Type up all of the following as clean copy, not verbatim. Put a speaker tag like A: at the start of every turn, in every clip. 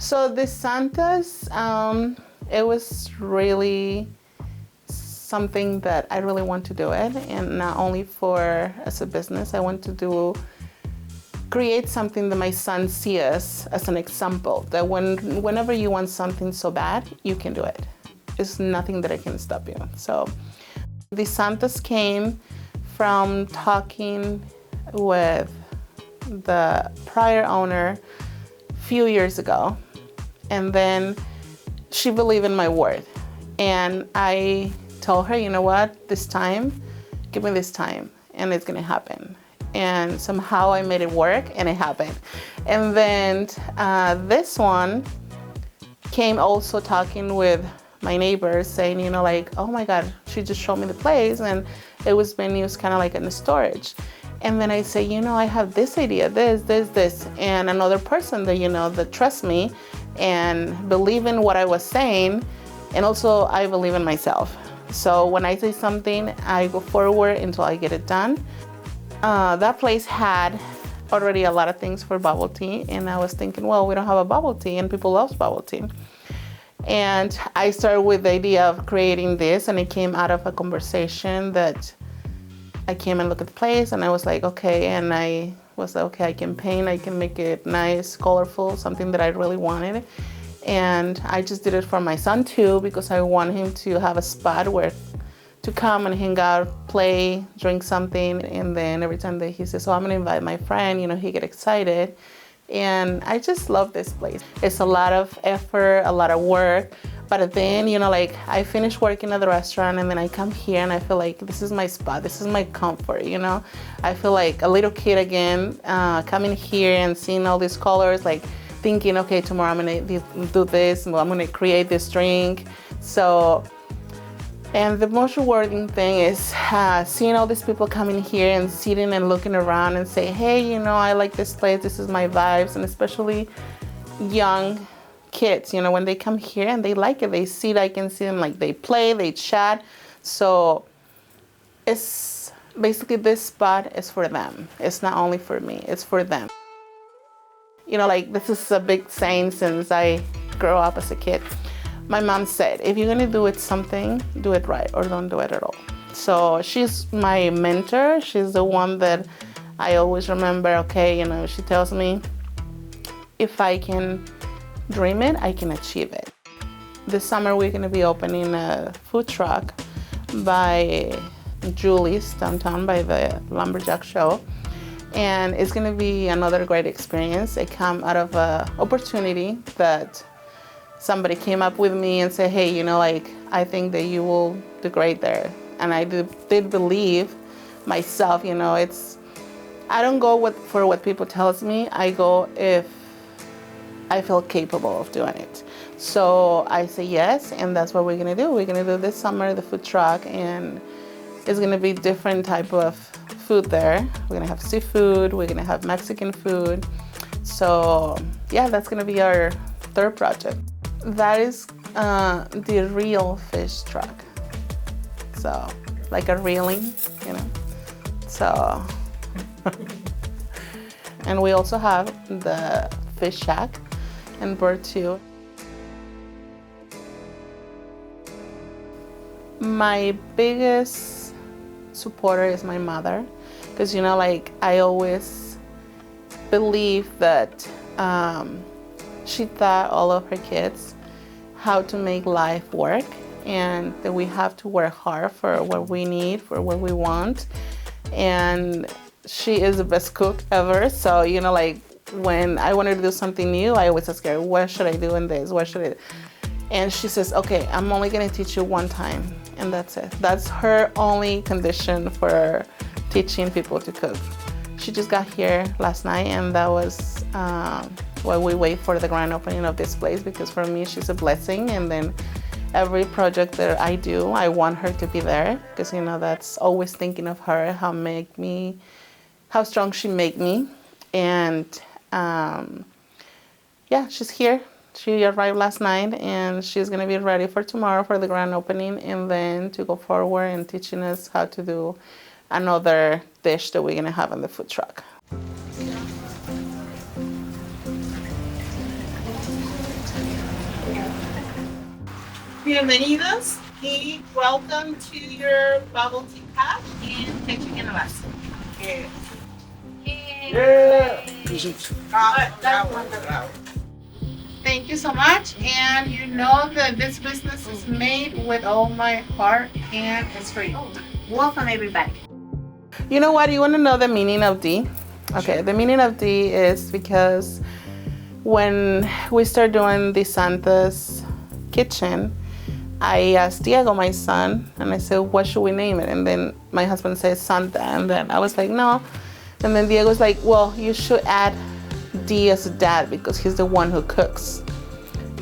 A: So the Santas, it was really something that I really want to do it, and not only for as a business. I want to create something that my son sees as an example, that whenever you want something so bad, you can do it. It's nothing that can stop you. So the Santas came from talking with the prior owner a few years ago, and then she believed in my word, and I told her, you know what, this time, give me this time, and it's gonna happen. And somehow I made it work, and it happened. And then this one came also talking with my neighbors, saying, you know, like, oh my God, she just showed me the place, and it was being used kind of like in the storage. And then I say, you know, I have this idea, this, and another person that, you know, that trusts me and believe in what I was saying, and also I believe in myself. So when I say something, I go forward until I get it done. That place had already a lot of things for bubble tea, and I was thinking, well, we don't have a bubble tea, and people love bubble tea. And I started with the idea of creating this, and it came out of a conversation that I came and looked at the place, and I was like, okay, and I was like, okay, I can paint, I can make it nice, colorful, something that I really wanted. And I just did it for my son too, because I want him to have a spot where to come and hang out, play, drink something. And then every time that he says, oh, I'm gonna invite my friend, you know, he get excited. And I just love this place. It's a lot of effort, a lot of work. But at the end, you know, like I finish working at the restaurant, and then I come here and I feel like this is my spot, this is my comfort, you know? I feel like a little kid again, coming here and seeing all these colors, like thinking, okay, tomorrow I'm gonna do this, I'm gonna create this drink. So, and the most rewarding thing is seeing all these people coming here and sitting and looking around and say, hey, you know, I like this place, this is my vibes, and especially young kids, you know, when they come here and they like it, they see, I can see them, like they play, they chat. So it's basically, this spot is for them. It's not only for me, it's for them. You know, like this is a big saying since I grew up as a kid. My mom said, if you're gonna do it something, do it right or don't do it at all. So she's my mentor. She's the one that I always remember, okay, you know, she tells me, if I can dream it, I can achieve it. This summer we're gonna be opening a food truck by Julie's downtown by the Lumberjack Show. And it's gonna be another great experience. It came out of an opportunity that somebody came up with me and said, hey, you know, like, I think that you will do great there. And I did believe myself, you know, I don't go for what people tells me. I go if I feel capable of doing it. So I say yes, and that's what we're gonna do. We're gonna do this summer the food truck, and it's gonna be different type of food there. We're gonna have seafood, we're gonna have Mexican food. So yeah, that's gonna be our third project. That is the real fish truck. So like a reeling, you know. So, and we also have the fish shack and bird too. My biggest supporter is my mother, because, you know, like I always believe that she taught all of her kids how to make life work, and that we have to work hard for what we need, for what we want. And she is the best cook ever. So, you know, like when I wanted to do something new, I always ask her, what should I do in this? What should I do? And she says, okay, I'm only gonna teach you one time, and that's it. That's her only condition for teaching people to cook. She just got here last night, and that was while we wait for the grand opening of this place, because for me, she's a blessing. And then every project that I do, I want her to be there, because, you know, that's always thinking of her, how strong she make me. And yeah, she's here. She arrived last night, and she's gonna be ready for tomorrow for the grand opening, and then to go forward and teaching us how to do another dish that we're gonna have in the food truck. Bienvenidos y welcome to your Bubble Tea Cub in Ketchikan, Alaska. Yeah. Yeah. That's wonderful. Thank you so much, and you know that this business is made with all my heart and it's free. Welcome, everybody. You know what? You want to know the meaning of D? Okay, the meaning of D is because when we started doing the Santa's kitchen, I asked Diego, my son, and I said, what should we name it? And then my husband said Santa, and then I was like, no. And then Diego was like, well, you should add D as a dad because he's the one who cooks.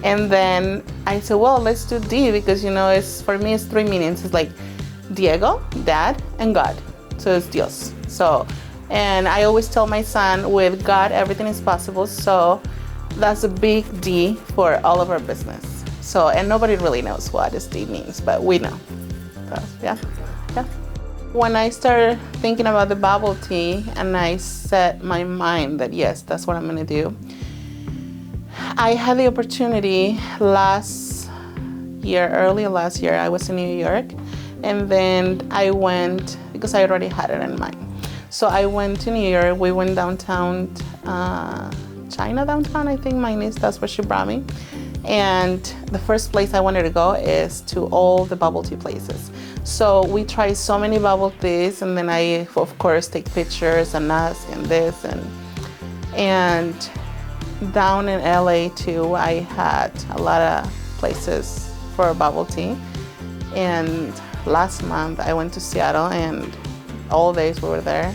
A: And then I said, well, let's do D because, you know, it's for me, it's three meanings. It's like Diego, dad, and God. So it's Dios. So, and I always tell my son, with God, everything is possible. So that's a big D for all of our business. So, and nobody really knows what this D means, but we know. So, yeah. When I started thinking about the bubble tea and I set my mind that yes, that's what I'm gonna do, I had the opportunity early last year, I was in New York, and then I went, because I already had it in mind. So I went to New York, we went downtown, China downtown, I think my niece, that's where she brought me. And the first place I wanted to go is to all the bubble tea places. So we tried so many bubble teas, and then I, of course, take pictures and us and this. And down in LA too, I had a lot of places for bubble tea. And last month I went to Seattle, and all days we were there,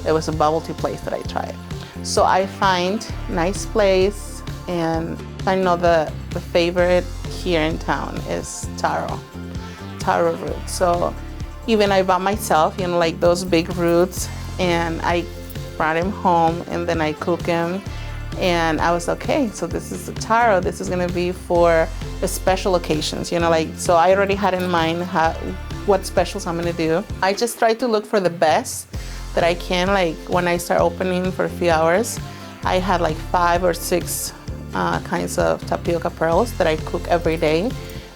A: it was a bubble tea place that I tried. So I find nice place, and I know the favorite here in town is taro root. So even I bought myself, you know, like those big roots, and I brought him home, and then I cook him, and I was okay. So this is the taro. This is gonna be for the special occasions, you know, like, so I already had in mind what specials I'm gonna do. I just try to look for the best that I can. Like when I start opening for a few hours, I had like 5 or 6 kinds of tapioca pearls that I cook every day,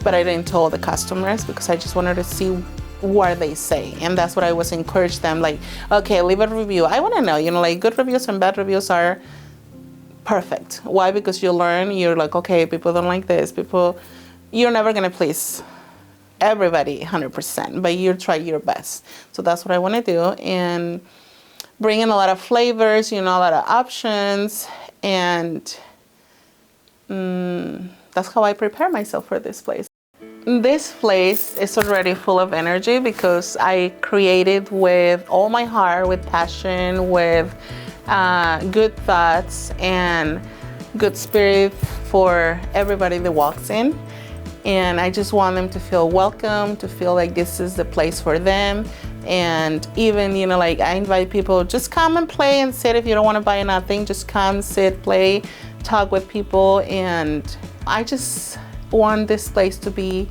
A: but I didn't tell the customers because I just wanted to see what they say. And that's what I was encouraged them, like, okay, leave a review. I want to know, you know, like good reviews and bad reviews are perfect. Why? Because you learn, you're like, okay, people don't like this, you're never gonna please everybody 100%, but you try your best. So that's what I want to do, and bring in a lot of flavors, you know, a lot of options, and that's how I prepare myself for this place. This place is already full of energy because I created with all my heart, with passion, with good thoughts and good spirit for everybody that walks in. And I just want them to feel welcome, to feel like this is the place for them. And even, you know, like I invite people, just come and play and sit. If you don't want to buy nothing, just come, sit, play, talk with people. And I just want this place to be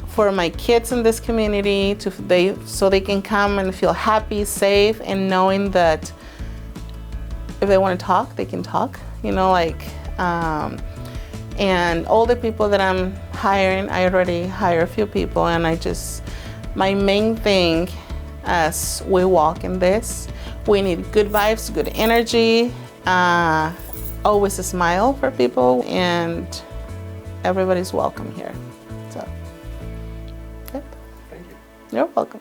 A: for my kids in this community, so they can come and feel happy, safe, and knowing that if they want to talk, they can talk, you know, like, and all the people that I'm hiring, I already hire a few people, and my main thing as we walk in this, we need good vibes, good energy, always a smile for people, and everybody's welcome here. So, yep.
B: Thank you.
A: You're welcome.